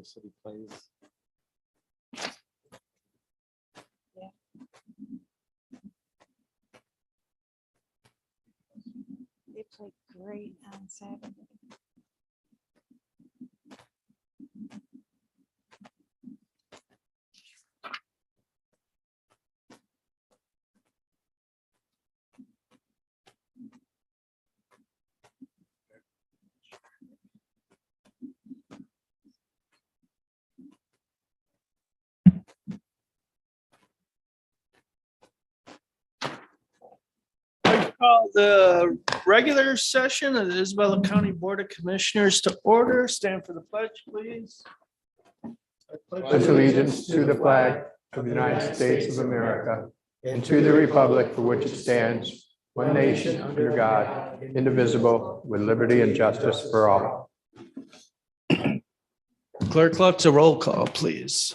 city plays. They played great on Saturday. Call the regular session of the Isabella County Board of Commissioners to order. Stand for the pledge, please. Pledge allegiance to the flag of the United States of America and to the republic for which it stands, one nation under God, indivisible, with liberty and justice for all. Clerk Lux, a roll call, please.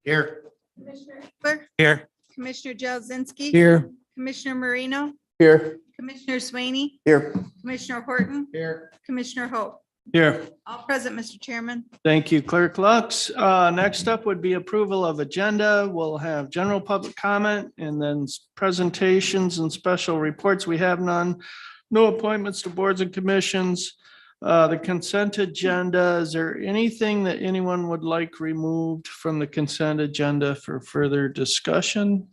Here. Commissioner Eckler, Here. Commissioner Jazinski. Here. Commissioner Marino, Here. Commissioner Swaney, Here. Commissioner Horton, Here. Commissioner Hope. Here. All present, Mr. Chairman. Thank you, Clerk Lux. Next up would be approval of agenda. We'll have general public comment and then presentations and special reports. We have none. No appointments to boards and commissions. The consent agenda, is there anything that anyone would like removed from the consent agenda for further discussion?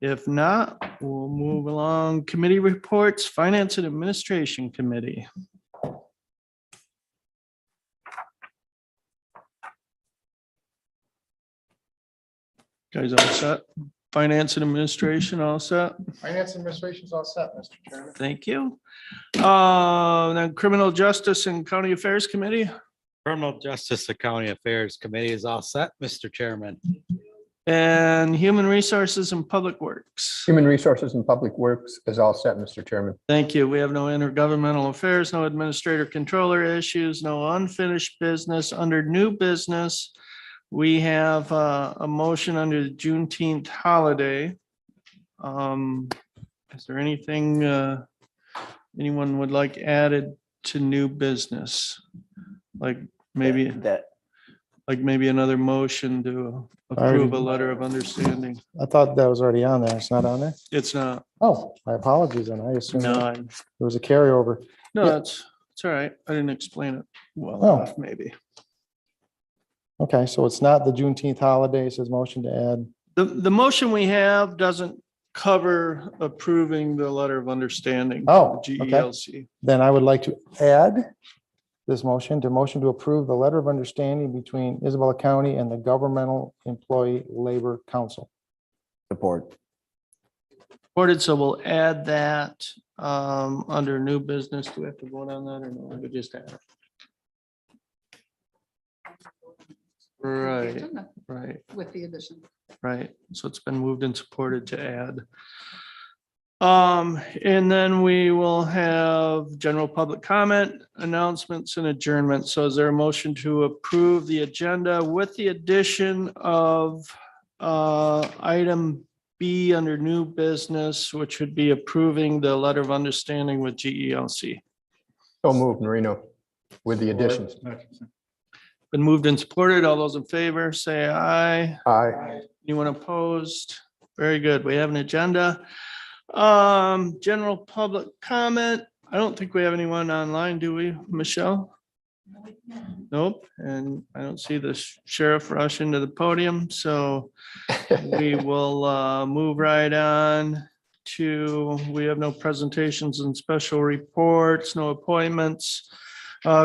If not, we'll move along. Committee reports, Finance and Administration Committee. Guys all set? Finance and Administration all set? Finance administration is all set, Mr. Chairman. Thank you. Then Criminal Justice and County Affairs Committee Criminal Justice and County Affairs Committee is all set, Mr. Chairman. and Human Resources and Public Works. Human Resources and Public Works is all set, Mr. Chairman. Thank you. We have no intergovernmental affairs, no administrator controller issues, no unfinished business. Under new business, we have a motion under the Juneteenth holiday. Is there anything anyone would like added to new business? Like maybe another motion to approve a letter of understanding. I thought that was already on there. It's not on there? It's not. Oh, my apologies. And I assume No, there was a carryover. Yeah. it's all right. I didn't explain it well Oh. enough, maybe. Okay, so it's not the Juneteenth holiday. It says motion to add. The motion we have doesn't cover approving the letter of understanding. Oh, for the okay. GELC. Then I would like to add this motion to approve the letter of understanding between Isabella County and the Governmental Employee Labor Council. Support. Supported, so we'll add that under new business. Do we have to vote on that or no? We just add it. Right, right. With the addition. Right, so it's been moved and supported to add. And then we will have general public comment, announcements and adjournment. So is there a motion to approve the agenda with the addition of item B under new business, which would be approving the letter of understanding with GELC? So moved, Marino, with the additions. Been moved and supported. All those in favor, say aye. Aye. Anyone opposed? Very good. We have an agenda. General public comment. I don't think we have anyone online, do we, Michelle? Nope. And I don't see the sheriff rush into the podium, so we will move right on to, we have no presentations and special reports, no appointments.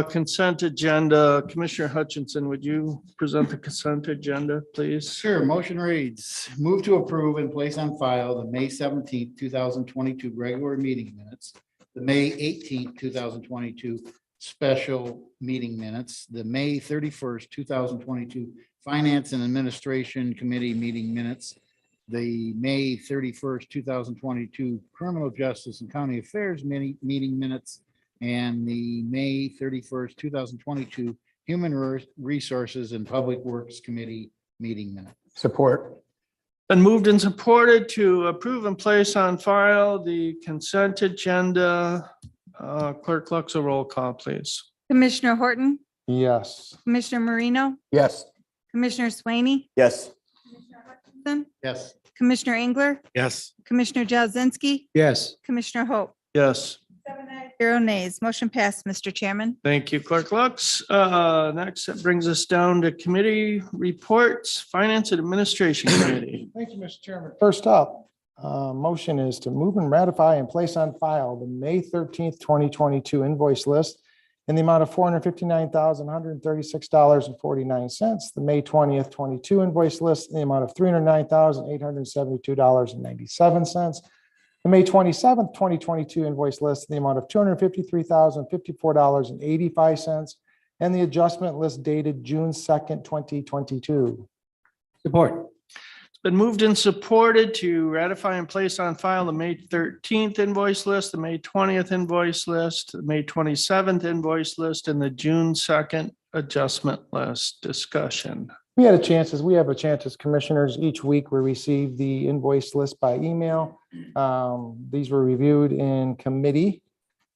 Consent agenda. Commissioner Hutchinson, would you present the consent agenda, please? Sure, motion reads, move to approve and place on file the May 17th, 2022 regular meeting minutes, the May 18th, 2022 special meeting minutes, the May 31st, 2022 Finance and Administration Committee meeting minutes, the May 31st, 2022 Criminal Justice and County Affairs meeting minutes, and the May 31st, 2022 Human Resources and Public Works Committee meeting minutes. Support. Been moved and supported to approve and place on file the consent agenda. Clerk Lux, a roll call, please. Commissioner Horton, Yes. Commissioner Marino, Yes. Commissioner Swaney, Yes. Hutchinson, Yes. Commissioner Engler, Yes. Commissioner Jazinski, Yes. Commissioner Hope. Yes. 0 nays. Motion passed, Mr. Chairman. Thank you, Clerk Lux. Next, that brings us down to committee reports, Finance and Administration Committee. Thank you, Mr. Chairman. First up, motion is to move and ratify and place on file the May 13th, 2022 invoice list in the amount of $459,136.49. The May 20th, 22 invoice list in the amount of $309,872.97. The May 27th, 2022 invoice list in the amount of $253,054.85. And the adjustment list dated June 2nd, 2022. Support. It's been moved and supported to ratify and place on file the May 13th invoice list, the May 20th invoice list, the May 27th invoice list, and the June 2nd adjustment list. Discussion. We have a chance as commissioners each week, we receive the invoice list by email. These were reviewed in committee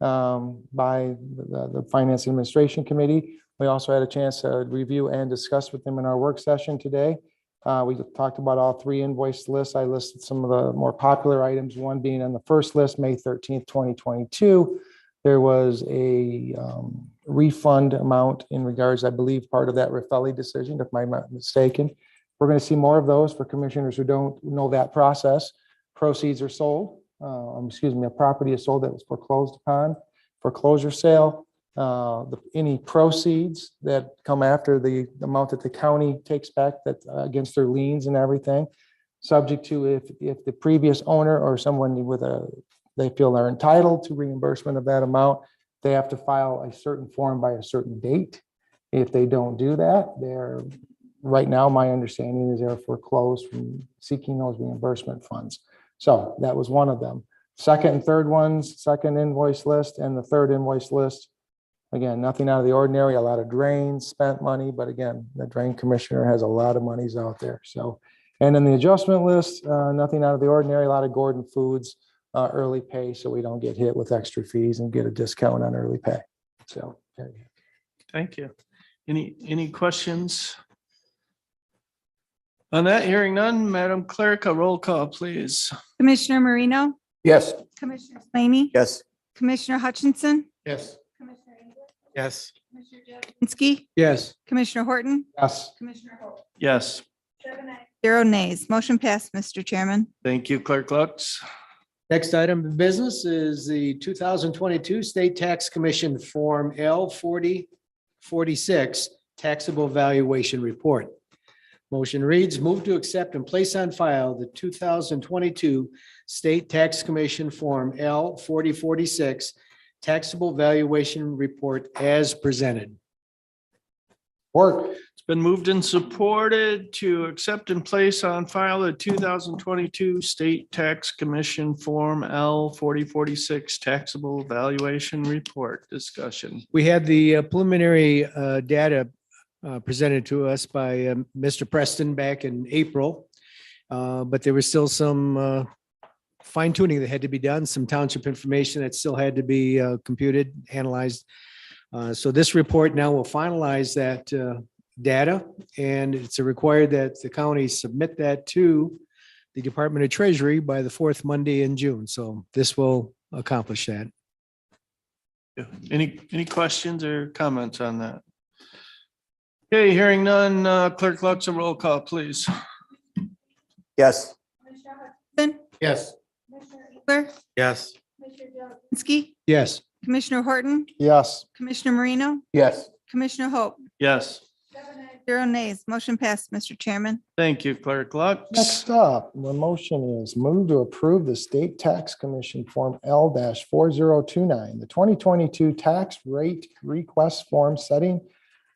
by the Finance and Administration Committee. We also had a chance to review and discuss with them in our work session today. We talked about all three invoice lists. I listed some of the more popular items, one being on the first list, May 13th, 2022. There was a refund amount in regards, I believe, part of that Raffelli decision, if I'm not mistaken. We're going to see more of those for commissioners who don't know that process. Proceeds are sold, a property is sold that was foreclosed upon, foreclosure sale. Any proceeds that come after the amount that the county takes back that against their liens and everything, subject to if the previous owner or someone they feel they're entitled to reimbursement of that amount, they have to file a certain form by a certain date. If they don't do that, right now, my understanding is they're foreclosed from seeking those reimbursement funds. So that was one of them. Second and third ones, second invoice list and the third invoice list. Again, nothing out of the ordinary, a lot of drains, spent money, but again, the drain commissioner has a lot of monies out there. So, and in the adjustment list, nothing out of the ordinary, a lot of Gordon Foods early pay, so we don't get hit with extra fees and get a discount on early pay. So, there you go. Thank you. Any questions? On that, hearing none, Madam Clerk, a roll call, please. Commissioner Marino, Yes. Commissioner Swaney, Yes. Commissioner Hutchinson, Yes. Commissioner Engler, Yes. Commissioner Jazinski, Yes. Commissioner Horton, Yes. Commissioner Hope. Yes. 0 nays. Motion passed, Mr. Chairman. Thank you, Clerk Lux. Next item of business is the 2022 State Tax Commission Form L-4046 Taxable Valuation Report. Motion reads, move to accept and place on file the 2022 State Tax Commission Form L-4046 Taxable Valuation Report as presented. Work. It's been moved and supported to accept and place on file the 2022 State Tax Commission Form L-4046 Taxable Valuation Report. Discussion. We had the preliminary data presented to us by Mr. Preston back in April. But there was still some fine tuning that had to be done, some township information that still had to be computed, analyzed. So this report now will finalize that data, and it's required that the county submit that to the Department of Treasury by the fourth Monday in June. So this will accomplish that. Any questions or comments on that? Okay, hearing none, Clerk Lux, a roll call, please. Yes. Commissioner Hutchinson, Yes. Commissioner Engler, Yes. Commissioner Jazinski, Yes. Commissioner Horton, Yes. Commissioner Marino, Yes. Commissioner Hope. Yes. 0 nays. Motion passed, Mr. Chairman. Thank you, Clerk Lux. Next up, the motion is move to approve the State Tax Commission Form L-4029, the 2022 tax rate request form setting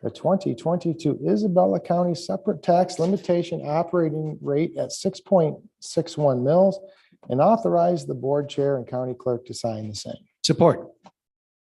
the 2022 Isabella County separate tax limitation operating rate at 6.61 mils and authorize the board chair and county clerk to sign the same. Support.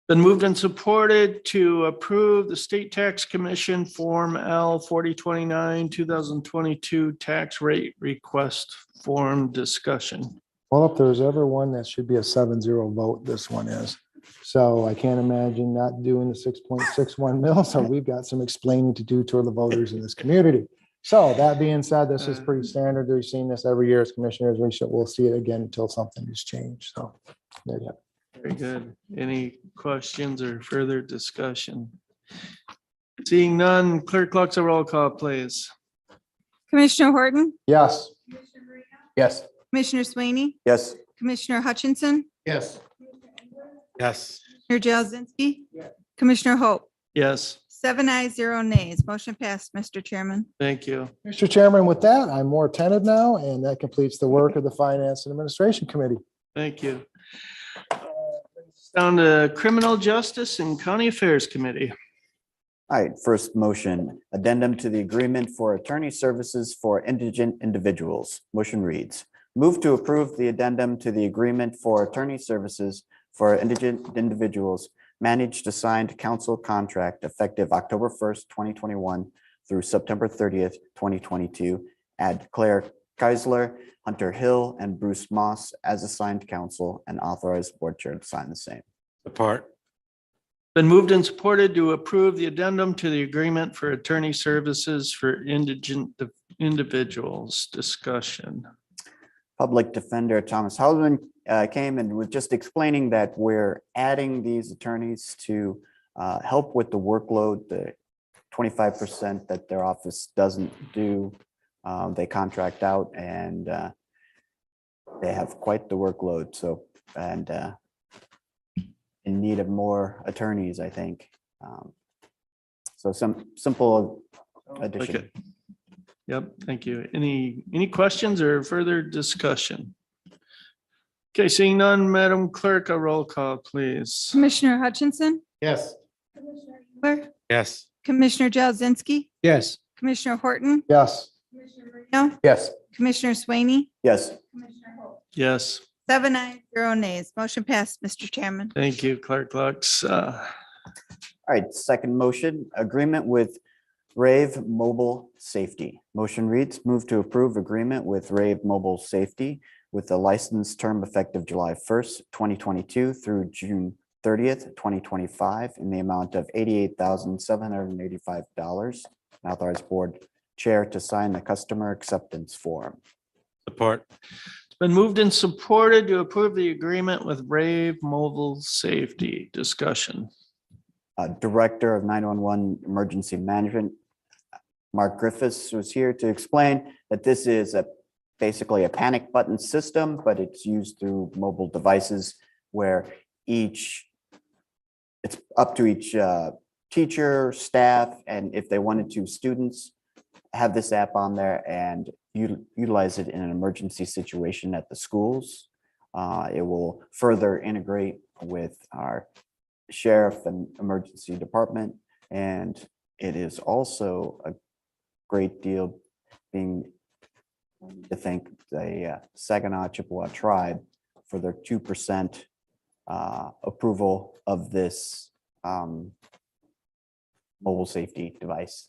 Been moved and supported to approve the State Tax Commission Form L-4029, 2022 tax rate request form. Discussion. Well, if there's ever one that should be a 7-0 vote, this one is. So I can't imagine not doing the 6.61 mil. So we've got some explaining to do to the voters in this community. So that being said, this is pretty standard. We've seen this every year as commissioners. We'll see it again until something is changed. So there you go. Very good. Any questions or further discussion? Seeing none, clerk looks a roll call, please. Commissioner Horton, Yes. Yes. Commissioner Sweeney, Yes. Commissioner Hutchinson, Yes. Yes. Commissioner Jazinski, Commissioner Hope, Yes, 7 ayes, 0 nays. Motion passed, Mr. Chairman. thank you. Mr. Chairman, with that, I'm more attentive now, and that completes the work of the Finance and Administration Committee. Thank you. Down to Criminal Justice and County Affairs Committee. All right, first motion, addendum to the agreement for attorney services for indigent individuals. Motion reads, move to approve the addendum to the agreement for attorney services for indigent individuals managed assigned counsel contract effective October 1st, 2021 through September 30th, 2022. Add Claire Keisler, Hunter Hill, and Bruce Moss as assigned counsel and authorize board chair to sign the same. Support. Been moved and supported to approve the addendum to the agreement for attorney services for indigent individuals. Discussion. Public Defender Thomas Houseman came and was just explaining that we're adding these attorneys to help with the workload, the 25% that their office doesn't do. They contract out and they have quite the workload. So, and in need of more attorneys, I think. So some simple addition. Okay. Yep, thank you. Any questions or further discussion? Okay, seeing none, Madam Clerk, a roll call, please. Commissioner Hutchinson, Yes. Commissioner Engler, Yes. Commissioner Jazinski, Yes. Commissioner Horton, Yes. Commissioner Reno, Yes. Commissioner Sweeney, Yes. Commissioner Hope. Yes, 7 ayes, 0 nays. Motion passed, Mr. Chairman. thank you, Clerk Lux. All right, second motion, agreement with Rave Mobile Safety. Motion reads, move to approve agreement with Rave Mobile Safety with the license term effective July 1st, 2022 through June 30th, 2025 in the amount of $88,785. And authorize board chair to sign the customer acceptance form. Support. It's been moved and supported to approve the agreement with Rave Mobile Safety. Discussion. Director of 911 Emergency Management, Mark Griffiths, was here to explain that this is basically a panic button system, but it's used through mobile devices where it's up to each teacher, staff, and if they wanted to, students have this app on there and utilize it in an emergency situation at the schools. It will further integrate with our sheriff and emergency department. And it is also a great deal being to thank the Saginaw Chippewa tribe for their 2% approval of this mobile safety device.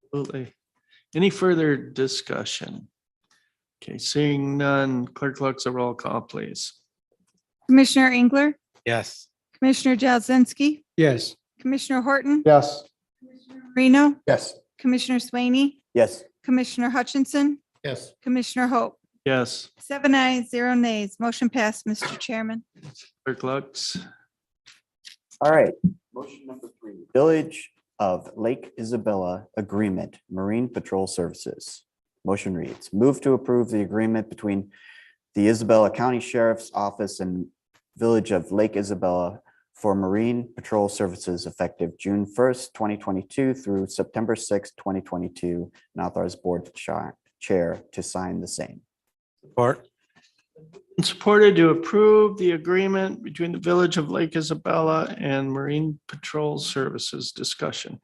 Absolutely. Any further discussion? Okay, seeing none, Clerk Lux, a roll call, please. Commissioner Engler, Yes. Commissioner Jazinski, Yes. Commissioner Horton, Yes. Reno, Yes. Commissioner Sweeney, Yes. Commissioner Hutchinson, Yes. Commissioner Hope. Yes, 7 ayes, 0 nays. Motion passed, Mr. Chairman. Clerk Lux. All right. Motion number 3, Village of Lake Isabella Agreement, Marine Patrol Services. Motion reads, move to approve the agreement between the Isabella County Sheriff's Office and Village of Lake Isabella for Marine Patrol Services effective June 1st, 2022 through September 6th, 2022, and authorize board chair to sign the same. Support. Supported to approve the agreement between the Village of Lake Isabella and Marine Patrol Services. Discussion.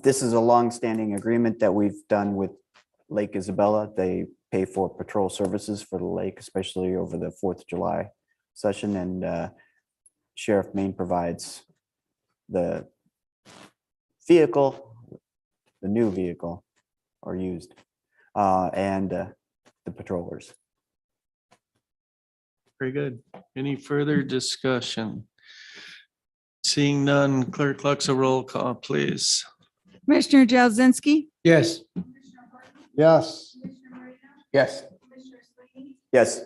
This is a longstanding agreement that we've done with Lake Isabella. They pay for patrol services for the lake, especially over the 4th of July session, and Sheriff Maine provides the vehicle, the new vehicle or used, and the patrollers. Very good. Any further discussion? Seeing none, clerk Lux, a roll call, please. Commissioner Jazinski, Yes. Yes. Yes. Yes.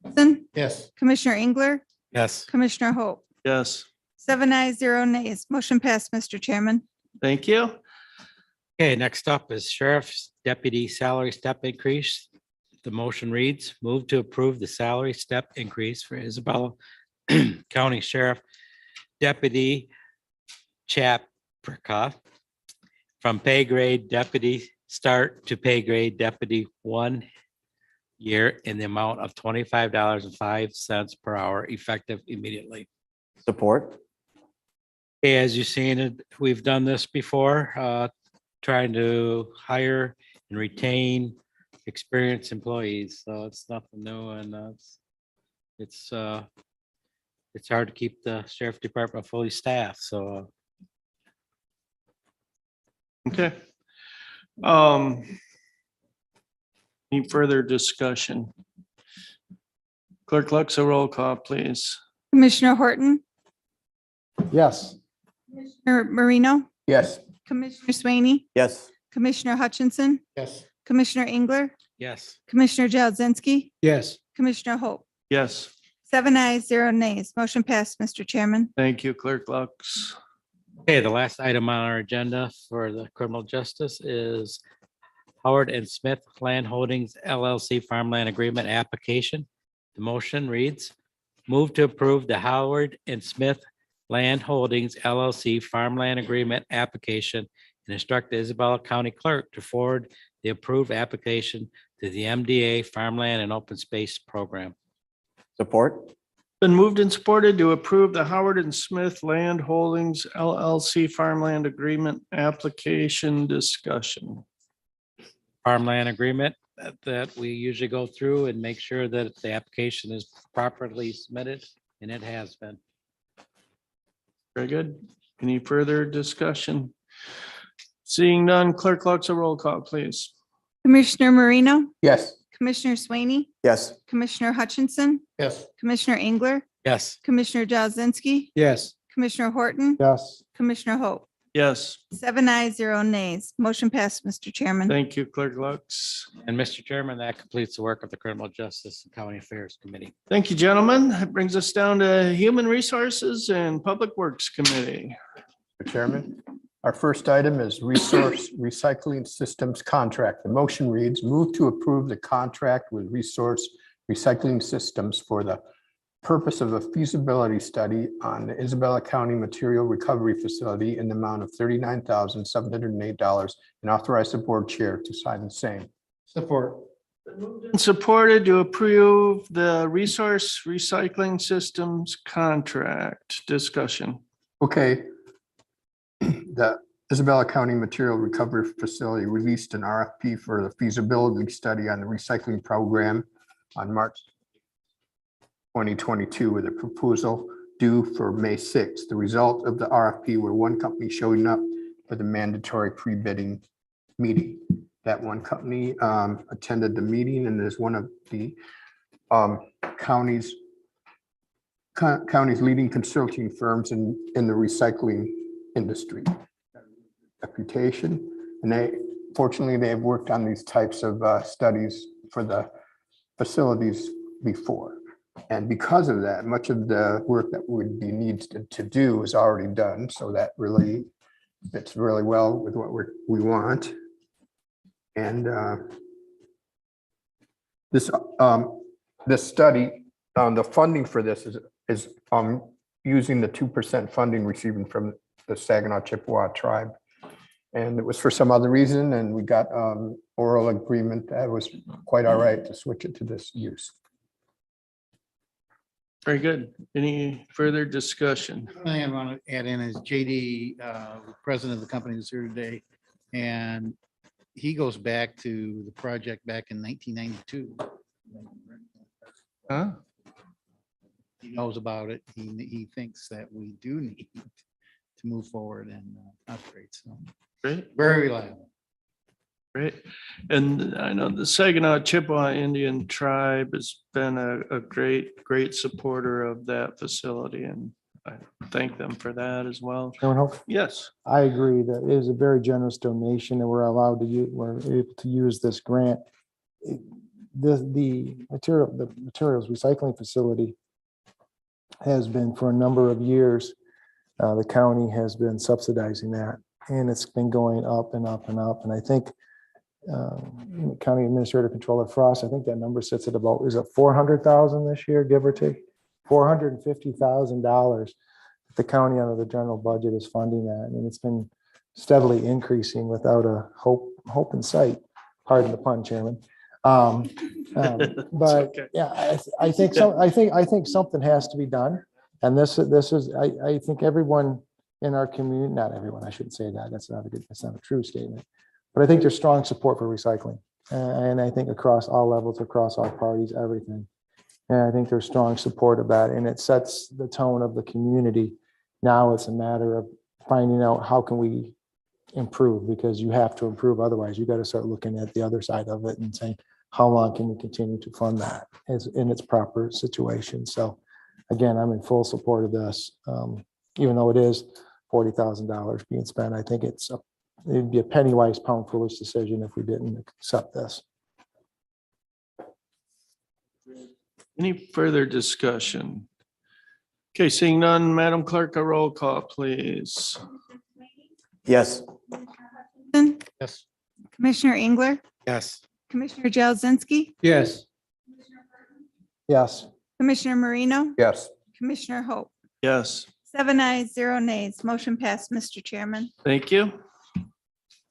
Hudson, Yes. Commissioner Engler, Yes. Commissioner Hope. Yes, 7 ayes, 0 nays. Motion passed, Mr. Chairman. thank you. Okay, next up is sheriff's deputy salary step increase. The motion reads, move to approve the salary step increase for Isabella County Sheriff Deputy Chaprika from pay grade deputy start to pay grade deputy 1 year in the amount of $25.05 per hour effective immediately. Support. Okay, as you've seen it, we've done this before, trying to hire and retain experienced employees. So it's nothing new and it's hard to keep the sheriff department fully staffed. So Okay. Any further discussion? Clerk Lux, a roll call, please. Commissioner Horton, Yes. Commissioner Marino, Yes. Commissioner Swaney, Yes. Commissioner Hutchinson, Yes. Commissioner Engler, yes, Commissioner Jazinski, Yes. Commissioner Hope. Yes, 7 ayes, 0 nays. Motion passed, Mr. Chairman. thank you, Clerk Lux. okay, the last item on our agenda for the criminal justice is Howard and Smith Land Holdings LLC farmland agreement application. The motion reads, move to approve the Howard and Smith Land Holdings LLC farmland agreement application and instruct the Isabella County Clerk to forward the approved application to the MDA Farmland and Open Space Program. Support. Been moved and supported to approve the Howard and Smith Land Holdings LLC farmland agreement application discussion. Farmland agreement that we usually go through and make sure that the application is properly submitted, and it has been. Very good. Any further discussion? Seeing none, Clerk Lux, a roll call, please. Commissioner Marino, Yes. Commissioner Swaney, Yes. Commissioner Hutchinson, Yes. Commissioner Engler, Yes, Commissioner Jazinski, Yes. Commissioner Horton, Yes. Commissioner Hope. Yes, 7 ayes, 0 nays. Motion passed, Mr. Chairman. thank you, Clerk Lux. and Mr. Chairman, that completes the work of the Criminal Justice and County Affairs Committee. Thank you, gentlemen. That brings us down to Human Resources and Public Works Committee. Mr. Chairman, our first item is Resource Recycling Systems Contract. The motion reads, move to approve the contract with Resource Recycling Systems for the purpose of a feasibility study on the Isabella County Material Recovery Facility in the amount of $39,708 and authorize the board chair to sign the same. Support. And supported to approve the Resource Recycling Systems Contract discussion. Okay. The Isabella County Material Recovery Facility released an RFP for the feasibility study on the recycling program on March 2022 with a proposal due for May 6th. The result of the RFP were one company showing up for the mandatory pre-bidding meeting. That one company attended the meeting and is one of the county's leading consulting firms in the recycling industry. Reputation, and fortunately they have worked on these types of studies for the facilities before. And because of that, much of the work that would be needed to do is already done. So that really fits really well with what we want. And this study, the funding for this is using the 2% funding receiving from the Saginaw Chippewa tribe. And it was for some other reason, and we got oral agreement that was quite all right to switch it to this use. Very good. Any further discussion? One thing I want to add in is JD, the president of the company is here today, and he goes back to the project back in 1992. Huh? He knows about it. He thinks that we do need to move forward and upgrade. So Great. very reliable. Great. And I know the Saginaw Chippewa Indian Tribe has been a great supporter of that facility, and I thank them for that as well. Chairman Hope, Yes. I agree that it is a very generous donation and we're allowed to use, we're able to use this grant. The materials recycling facility has been for a number of years. The county has been subsidizing that and it's been going up and up and up. And I think County Administrator Controller Frost, I think that number sits at about, is it 400,000 this year, give or take? $450,000. The county under the general budget is funding that, and it's been steadily increasing without a hope in sight. Pardon the pun, Chairman. But okay. yeah, I think something has to be done. And this is, I think everyone in our community, not everyone, I shouldn't say that. That's not a true statement. But I think there's strong support for recycling. And I think across all levels, across all parties, everything. And I think there's strong support of that. And it sets the tone of the community. Now it's a matter of finding out how can we improve, because you have to improve. Otherwise, you got to start looking at the other side of it and saying, how long can we continue to fund that in its proper situation? So again, I'm in full support of this. Even though it is $40,000 being spent, I think it'd be a penny wise, pound foolish decision if we didn't accept this. Any further discussion? Okay, seeing none, Madam Clerk, a roll call, please. Yes. Yes. Commissioner Engler, Yes. Commissioner Jazinski, Yes. Yes. Commissioner Marino, Yes. Commissioner Hope. Yes, 7 ayes, 0 nays. Motion passed, Mr. Chairman. thank you.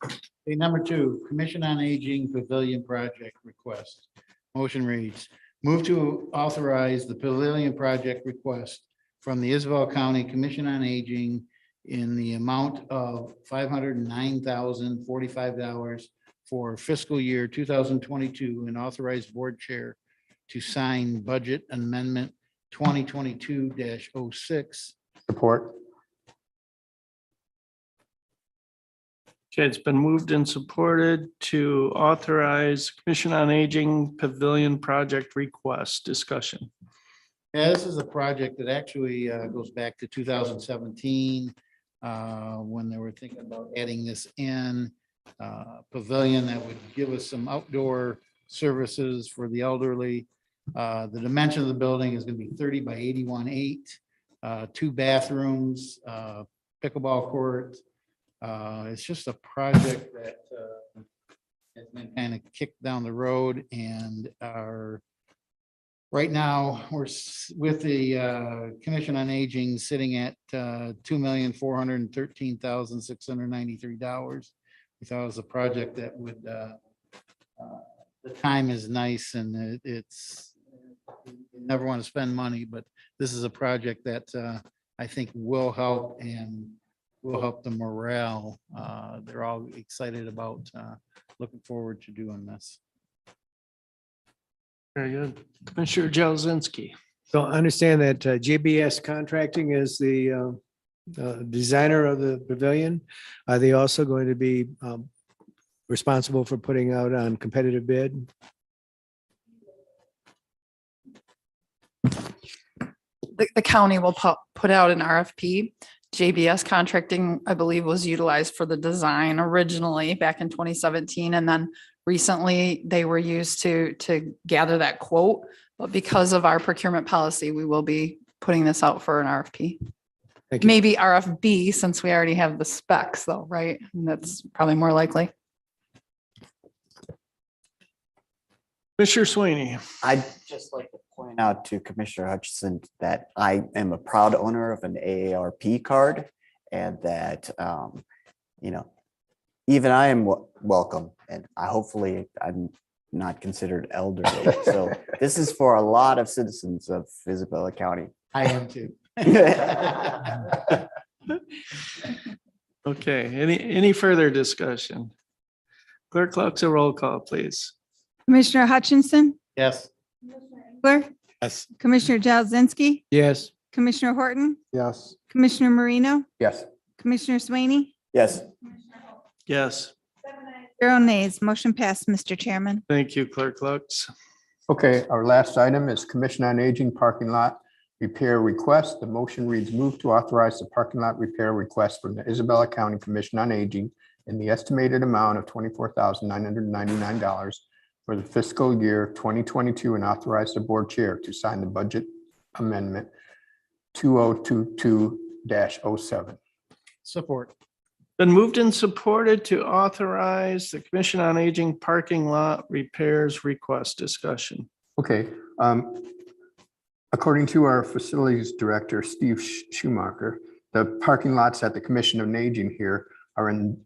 Okay, number 2, Commission on Aging Pavilion Project Request. Motion reads, move to authorize the pavilion project request from the Isabel County Commission on Aging in the amount of $509,045 for fiscal year 2022 and authorize board chair to sign budget amendment 2022-06. Support. Okay, it's been moved and supported to authorize Commission on Aging Pavilion Project Request. Discussion. Yeah, this is a project that actually goes back to 2017, when they were thinking about adding this in pavilion that would give us some outdoor services for the elderly. The dimension of the building is going to be 30 by 81.8, 2 bathrooms, pickleball court. It's just a project that has been kind of kicked down the road, and right now, we're with the Commission on Aging sitting at $2,413,693. We thought it was a project that would, the time is nice and it's, you never want to spend money, but this is a project that I think will help and will help the morale. They're all excited about, looking forward to doing this. Very good. Commissioner Jazinski. So I understand that JBS Contracting is the designer of the pavilion. Are they also going to be responsible for putting out on competitive bid? The county will put out an RFP. JBS Contracting, I believe, was utilized for the design originally back in 2017. And then recently they were used to gather that quote. But because of our procurement policy, we will be putting this out for an RFP. Thank you. Maybe RFB, since we already have the specs though, right? And that's probably more likely. Commissioner Sweeney. I'd just like to point out to Commissioner Hutchison that I am a proud owner of an AARP card, and that, even I am welcome, and hopefully I'm not considered elderly. So this is for a lot of citizens of Isabella County. I am too. Okay, any further discussion? Clerk Clucks, a roll call, please. Commissioner Hutchinson, Yes. Engler, Yes. Commissioner Jazinski, Yes. Commissioner Horton, Yes. Commissioner Marino, Yes. Commissioner Swaney, Yes. Yes. Zero nays. Motion passed, Mr. Chairman. Thank you, Clerk Lux. Okay, our last item is Commission on Aging parking lot repair request. The motion reads, move to authorize the parking lot repair request from the Isabella County Commission on Aging in the estimated amount of $24,999 for the fiscal year 2022 and authorize the board chair to sign the budget amendment 2022-07. Support. Been moved and supported to authorize the Commission on Aging parking lot repairs request. Discussion. Okay. According to our facilities director, Steve Schumacher, the parking lots at the Commission on Aging here are in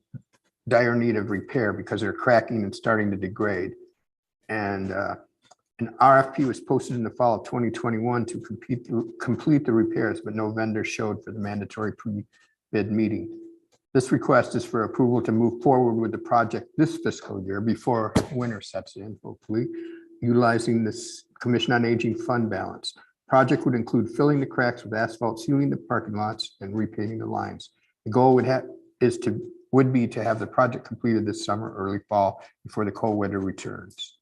dire need of repair because they're cracking and starting to degrade. And an RFP was posted in the fall of 2021 to complete the repairs, but no vendor showed for the mandatory pre-bid meeting. This request is for approval to move forward with the project this fiscal year before winter sets in, hopefully, utilizing this Commission on Aging fund balance. Project would include filling the cracks with asphalt, sealing the parking lots, and repaving the lines. The goal would be to have the project completed this summer, early fall, before the cold weather returns.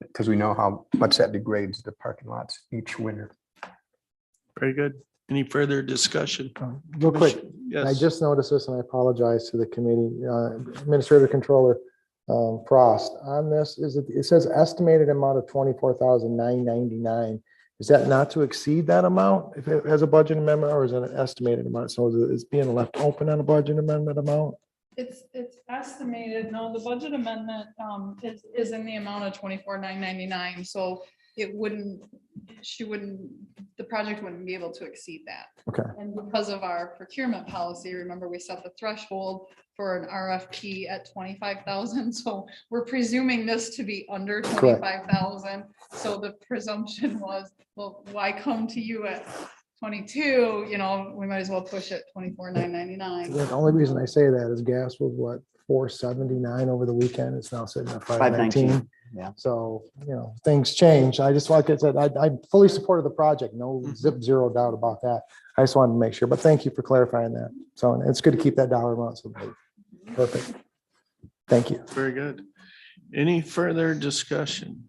Because we know how much that degrades the parking lots each winter. Very good. Any further discussion? Real quick, I Yes. just noticed this and I apologize to the committee, Administrator Controller Frost. On this, it says estimated amount of $24,999. Is that not to exceed that amount if it has a budget amendment, or is it an estimated amount? So it's being left open on a budget amendment amount? It's estimated, no, the budget amendment is in the amount of 24,999, so it wouldn't, the project wouldn't be able to exceed that. Okay. And because of our procurement policy, remember, we set the threshold for an RFP at 25,000, so we're presuming this to be under 25,000. So the presumption was, well, why come to you at 22, we might as well push it 24,999. The only reason I say that is gas was what, $4.79 over the weekend. It's now sitting at $5.19. Yeah. So, things change. I just, like I said, I fully supported the project. No zero doubt about that. I just wanted to make sure, but thank you for clarifying that. So it's good to keep that dollar amount. So perfect. Thank you. Very good. Any further discussion?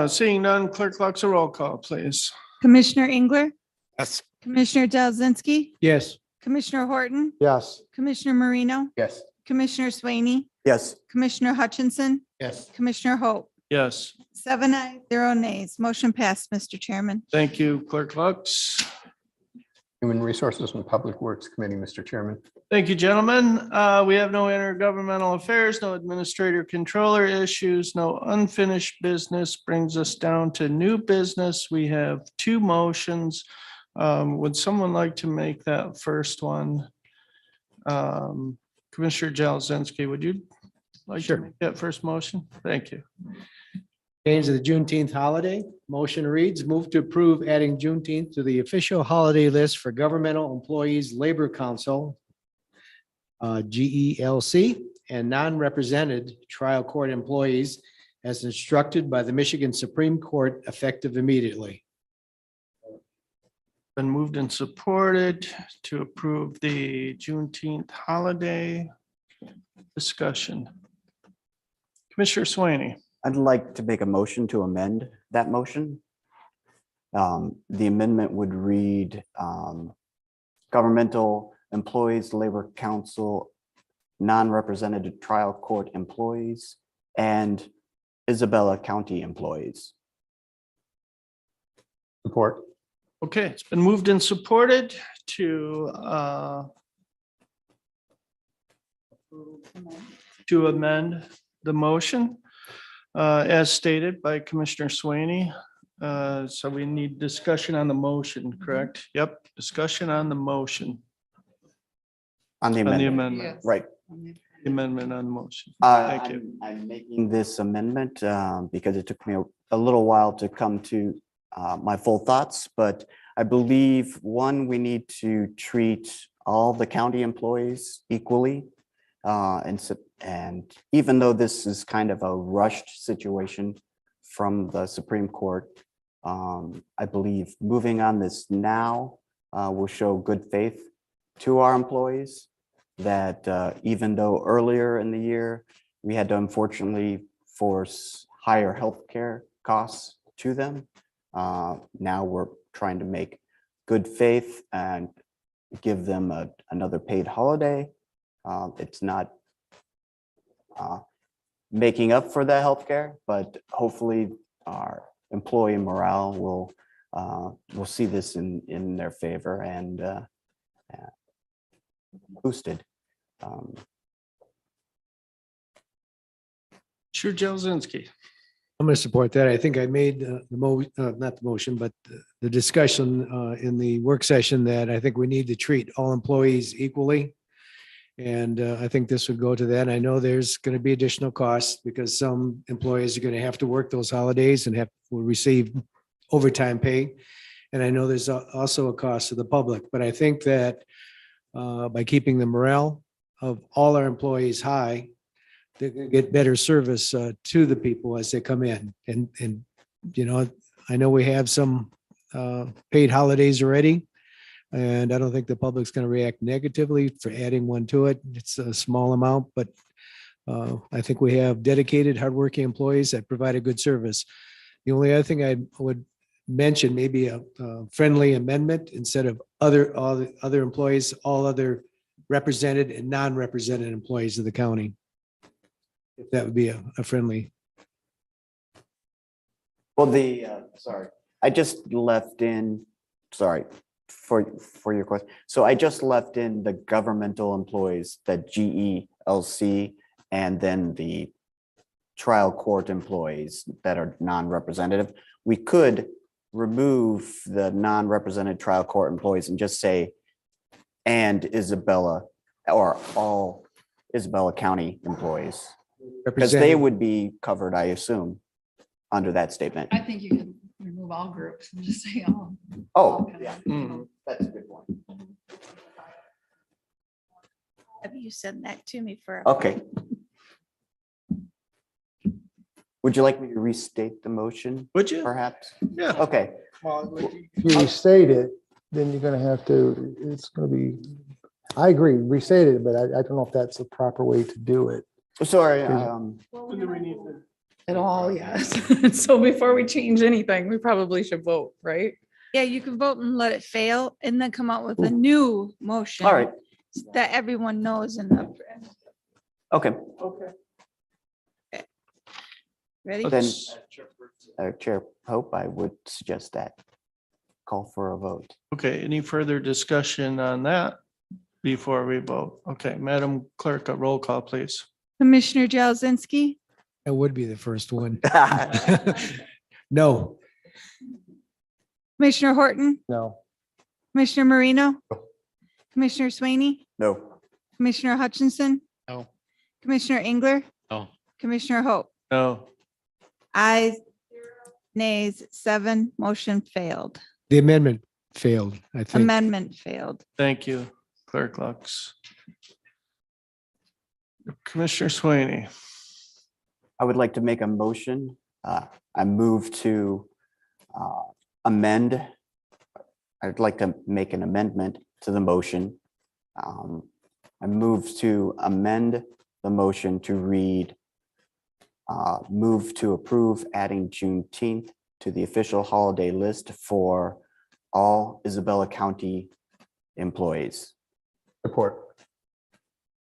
Seeing none, Clerk Lux, a roll call, please. Commissioner Engler, Yes. Commissioner Jazinski, Yes. Commissioner Horton, Yes. Commissioner Marino, Yes. Commissioner Swaney, Yes. Commissioner Hutchinson, Yes. Commissioner Hope. Yes. 7 ayes, 0 nays. Motion passed, Mr. Chairman. Thank you, Clerk Lux. Human Resources and Public Works Committee, Mr. Chairman. Thank you, gentlemen. We have no intergovernmental affairs, no administrator controller issues, no unfinished business. Brings us down to new business. We have 2 motions. Would someone like to make that first one? Commissioner Jazinski, would you like to make that first motion? Thank you. Change of the Juneteenth holiday. Motion reads, move to approve adding Juneteenth to the official holiday list for Governmental Employees Labor Council, GELC, and non-represented trial court employees as instructed by the Michigan Supreme Court, effective immediately. Been moved and supported to approve the Juneteenth holiday. Discussion. Commissioner Swaney. I'd like to make a motion to amend that motion. The amendment would read, Governmental Employees Labor Council, non-represented trial court employees, and Isabella County employees. Support. Okay, it's been moved and supported to amend the motion as stated by Commissioner Swaney. So we need discussion on the motion, correct? Yep, discussion on the motion, On the on the amendment, amendment, right. amendment on the motion. Thank you. I'm making this amendment because it took me a little while to come to my full thoughts, but I believe, one, we need to treat all the county employees equally. And even though this is kind of a rushed situation from the Supreme Court, I believe moving on this now will show good faith to our employees that even though earlier in the year, we had to unfortunately force higher healthcare costs to them, now we're trying to make good faith and give them another paid holiday. It's not making up for the healthcare, but hopefully our employee morale will see this in their favor and boosted. Sure, Jazinski. I'm going to support that. I think I made not the motion, but the discussion in the work session that I think we need to treat all employees equally. And I think this would go to that. I know there's going to be additional costs because some employees are going to have to work those holidays and will receive overtime pay. And I know there's also a cost to the public, but I think that by keeping the morale of all our employees high, they're going to get better service to the people as they come in. And, you know, I know we have some paid holidays already. And I don't think the public's going to react negatively for adding one to it. It's a small amount, but I think we have dedicated, hardworking employees that provide a good service. The only other thing I would mention, maybe a friendly amendment instead of all the other employees, all other represented and non-represented employees of the county. If that would be a friendly. Well, sorry, I just left in, sorry, for your question. So I just left in the governmental employees, the GELC, and then the trial court employees that are non-representative. We could remove the non-represented trial court employees and just say, and Isabella, or all Isabella County employees, because they would be covered, I assume, under that statement. I think you can remove all groups and just say all. Oh, yeah, that's a good one. Have you sent that to me for? Okay. Would you like me to restate the motion, Would you? perhaps? Yeah. Okay, If you restate it, then you're gonna have to, it's gonna be, I agree, restate it, but I don't know if that's the proper way to do it. sorry. At all, yes. So before we change anything, we probably should vote, right? Yeah, you can vote and let it fail and then come out with a new motion. All right, That everyone knows in the. okay, Ready? then, Chair Pope, I would suggest that. Call for a vote. Okay, any further discussion on that before we vote? Okay, Madam Clerk, a roll call, please. Commissioner Jazinski, That would be the first one. No. Commissioner Horton, No, Commissioner Marino, Commissioner Swaney, No, Commissioner Hutchinson. No. Commissioner Engler, No. Commissioner Hope. No. Ayes, nays, 7, motion failed. The amendment failed, I think. Amendment failed. Thank you, Clerk Lux. Commissioner Swaney. I would like to make a motion. I move to amend. I'd like to make an amendment to the motion. I move to amend the motion to read, move to approve adding Juneteenth to the official holiday list for all Isabella County employees. Support.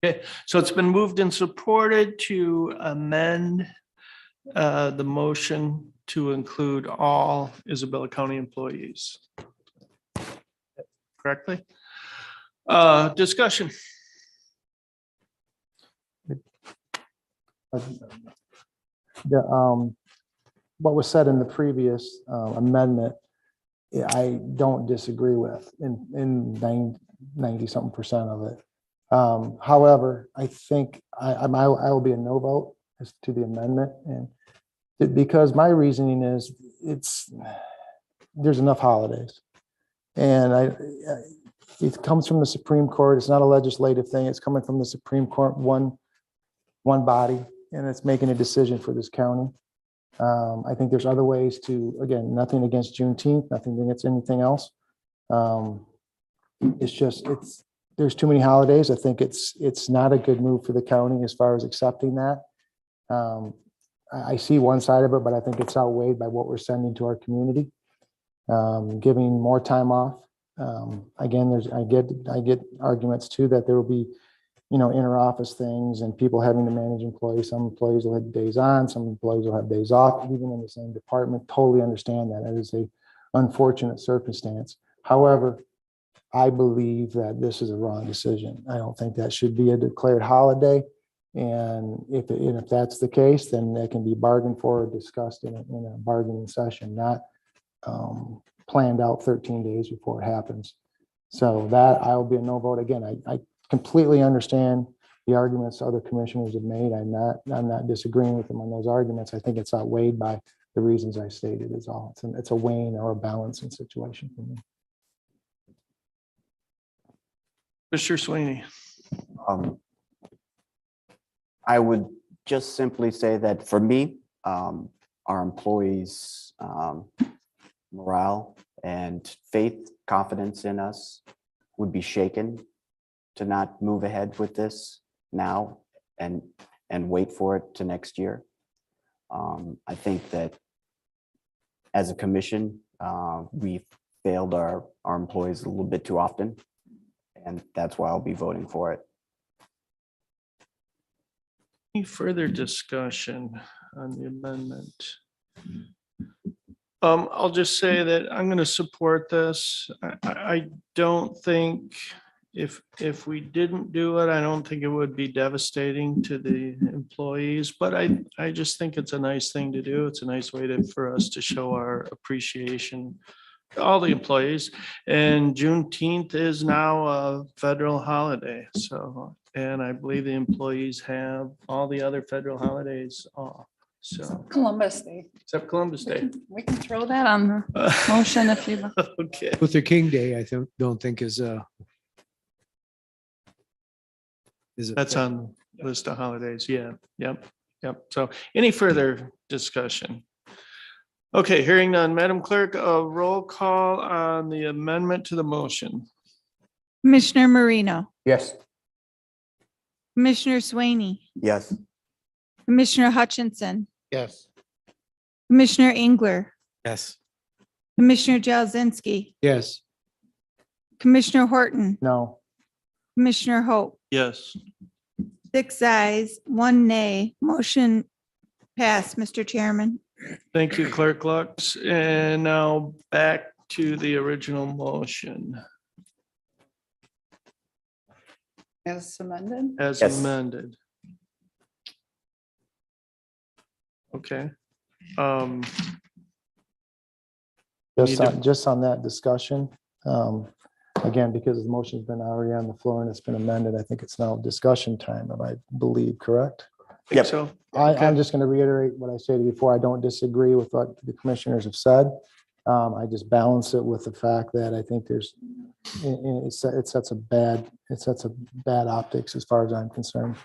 Okay, so it's been moved and supported to amend the motion to include all Isabella County employees. Correctly? Discussion. what was said in the previous amendment, yeah, I don't disagree with in 90-something% of it. However, I think I will be a no vote as to the amendment, and because my reasoning is there's enough holidays, and it comes from the Supreme Court. It's not a legislative thing. It's coming from the Supreme Court, one body, and it's making a decision for this county. I think there's other ways to, again, nothing against Juneteenth, nothing against anything else. It's just, there's too many holidays. I think it's not a good move for the county as far as accepting that. I see one side of it, but I think it's outweighed by what we're sending to our community. Giving more time off. Again, I get arguments too that there will be, inter-office things and people having to manage employees. Some employees will have days on, some employees will have days off, even in the same department. Totally understand that. That is a unfortunate circumstance. However, I believe that this is a wrong decision. I don't think that should be a declared holiday. And if that's the case, then that can be bargained for or discussed in a bargaining session, not planned out 13 days before it happens. So that I'll be a no vote. Again, I completely understand the arguments other commissioners have made. I'm not disagreeing with them on those arguments. I think it's outweighed by the reasons I stated is all. It's a weighing or a balancing situation for me. Mr. Sweeney. I would just simply say that for me, our employees' morale and faith, confidence in us would be shaken to not move ahead with this now and wait for it to next year. I think that as a commission, we've failed our employees a little bit too often, and that's why I'll be voting for it. Any further discussion on the amendment? I'll just say that I'm going to support this. I don't think if we didn't do it, I don't think it would be devastating to the employees, but I just think it's a nice thing to do. It's a nice way for us to show our appreciation to all the employees. And Juneteenth is now a federal holiday. So, and I believe the employees have all the other federal holidays off. So Columbus Day. except Columbus Day. We can throw that on the motion if you. Okay. Luther King Day, I don't think is That's on the list of holidays. Yeah, yep. So any further discussion? Okay, hearing none. Madam Clerk, a roll call on the amendment to the motion. Commissioner Marino, Yes. Commissioner Swaney, Yes. Commissioner Hutchinson, Yes. Commissioner Engler, Yes. Commissioner Jazinski, Yes. Commissioner Horton, No, Commissioner Hope, Yes. 6 ayes, 1 nay, motion passed, Mr. Chairman. Thank you, Clerk Lux. And now back to the original motion As amended. as Yes. amended. Okay. Need to- just on that discussion. Again, because the motion's been already on the floor and it's been amended, I think it's now discussion time, I believe, correct? Think Yep. so? I'm Okay. just going to reiterate what I stated before. I don't disagree with what the commissioners have said. I just balance it with the fact that I think it sets a bad optics as far as I'm concerned.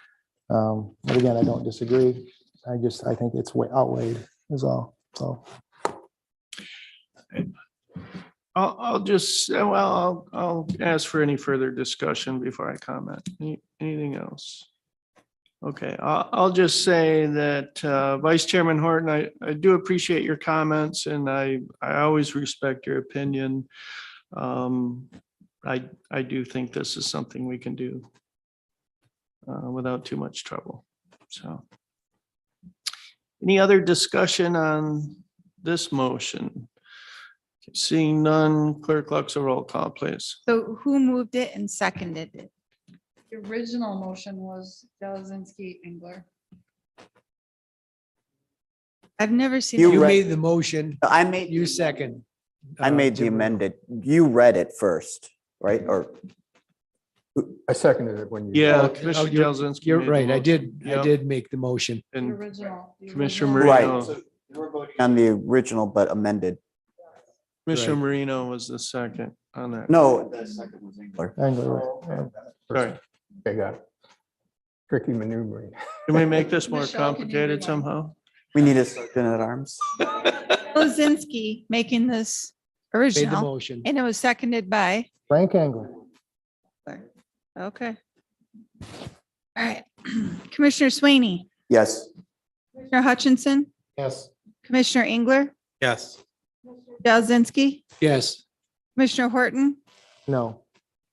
But again, I don't disagree. I think it's way outweighed is all. So I'll ask for any further discussion before I comment. Anything else? Okay, I'll just say that Vice Chairman Horton, I do appreciate your comments and I always respect your opinion. I do think this is something we can do without too much trouble. So any other discussion on this motion? Seeing none, Clerk Lux, a roll call, please. So who moved it and seconded it? The original motion was Jazinski Engler. I've never seen. You You read- made the motion, I made, you second. I made the Jim. amended. You read it first, right? Or I seconded it when you. Yeah, Okay. Commissioner You're- Jazinski You're made the right, I motion. did Yep. make the motion. The And original. Commissioner Right. Marino, on the original but amended. Commissioner Right. Marino was the second on that. No. The second was Engler. Engler, Sorry. They got tricky maneuvering. Can we make this more Michelle, can you complicated rewind? somehow? We need a sergeant at arms. Jazinski making this Made the original, motion. and it was seconded by, Frank Engler. Okay. All right. Commissioner Swaney, Yes. Commissioner Hutchinson, Yes. Commissioner Engler, Yes. Jazinski, Yes. Commissioner Horton, No.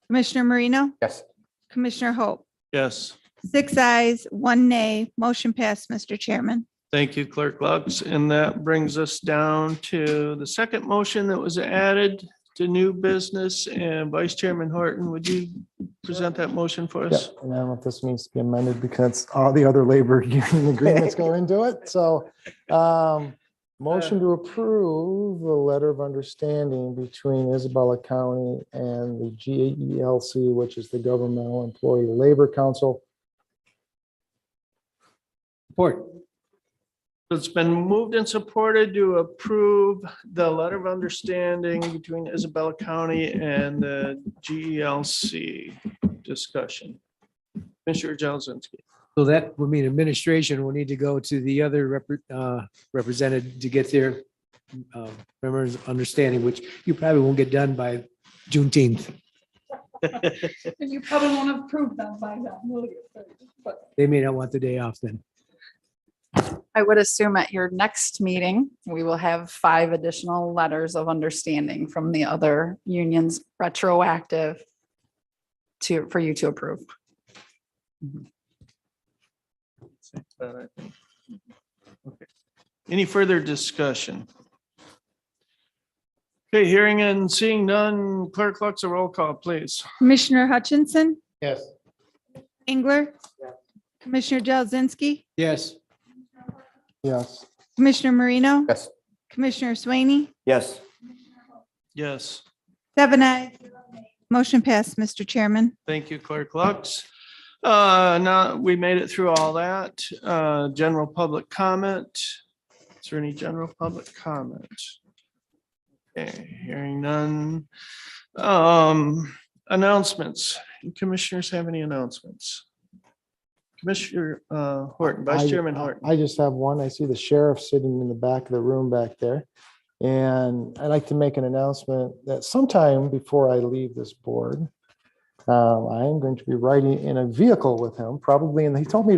Commissioner Marino, Yes. Commissioner Hope. Yes. 6 ayes, 1 nay. Motion passed, Mr. Chairman. Thank you, Clerk Lux. And that brings us down to the second motion that was added to new business. And Vice Chairman Horton, would you present that motion for Yeah, us? and I don't know if this needs to be amended because all the other labor union agreements go into it. So motion to approve the letter of understanding between Isabella County and the GELC, which is the Governmental Employee Labor Council. Support. It's been moved and supported to approve the letter of understanding between Isabella County and the GELC. Discussion. Commissioner Jazinski. So that would mean administration will need to go to the other represented to get their members' understanding, which you probably won't get done by Juneteenth. And you probably won't have approved them by then, will you? But They may not want the day off then. I would assume at your next meeting, we will have 5 additional letters of understanding from the other unions retroactive for you to approve. Okay. Any further discussion? Okay, hearing and seeing none, Clerk Lux, a roll call, please. Commissioner Hutchinson, Yes. Engler, Commissioner Jazinski, Yes. Yes. Commissioner Marino, Yes. Commissioner Swaney, Yes. Yes, 7 ayes. Motion passed, Mr. Chairman. thank you, Clerk Lux. Now, we made it through all that. General public comment. Is there any general public comment? Okay, hearing none. Announcements. Commissioners have any announcements? Commissioner Horton, Vice Chairman Horton. I just have one. I see the sheriff sitting in the back of the room back there. And I'd like to make an announcement that sometime before I leave this board, I am going to be riding in a vehicle with him, probably, and he told me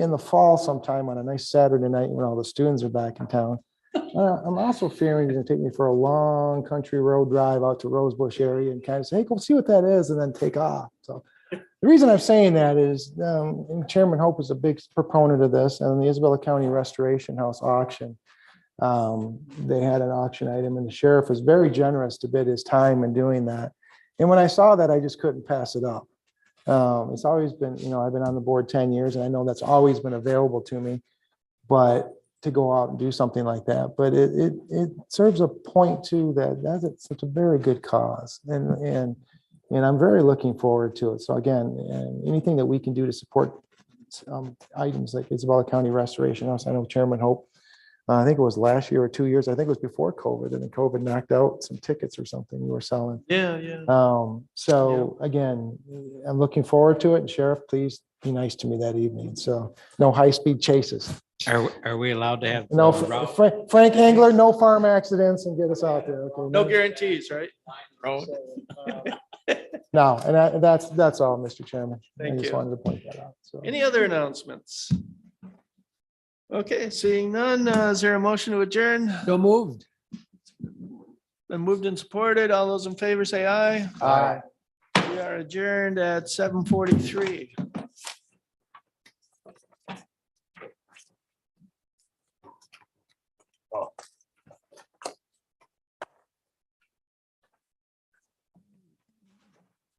in the fall sometime on a nice Saturday night when all the students are back in town. I'm also fearing he's gonna take me for a long country road drive out to Rosebush area and kind of say, hey, go see what that is, and then take off. So the reason I'm saying that is Chairman Hope is a big proponent of this, and the Isabella County Restoration House auction. They had an auction item, and the sheriff was very generous to bid his time in doing that. And when I saw that, I just couldn't pass it up. It's always been, I've been on the board 10 years, and I know that's always been available to me, but to go out and do something like that. But it serves a point too that's such a very good cause, and I'm very looking forward to it. So again, anything that we can do to support items like Isabella County Restoration House. I know Chairman Hope, I think it was last year or 2 years. I think it was before COVID, and then COVID knocked out some tickets or something you were selling. Yeah, yeah. So again, I'm looking forward to it. And Sheriff, please be nice to me that evening. So no high-speed chases. Are we allowed to have? No, route- Frank Angler, no farm accidents, and get us out there. Okay? No guarantees, right? road? No, and that's all, Mr. Chairman. I Thank just you. wanted to point that out. So. Any other announcements? Okay, seeing none, is there a motion to adjourn? So moved. Been moved and supported. All those in favor say aye. Aye. We are adjourned at 7:43.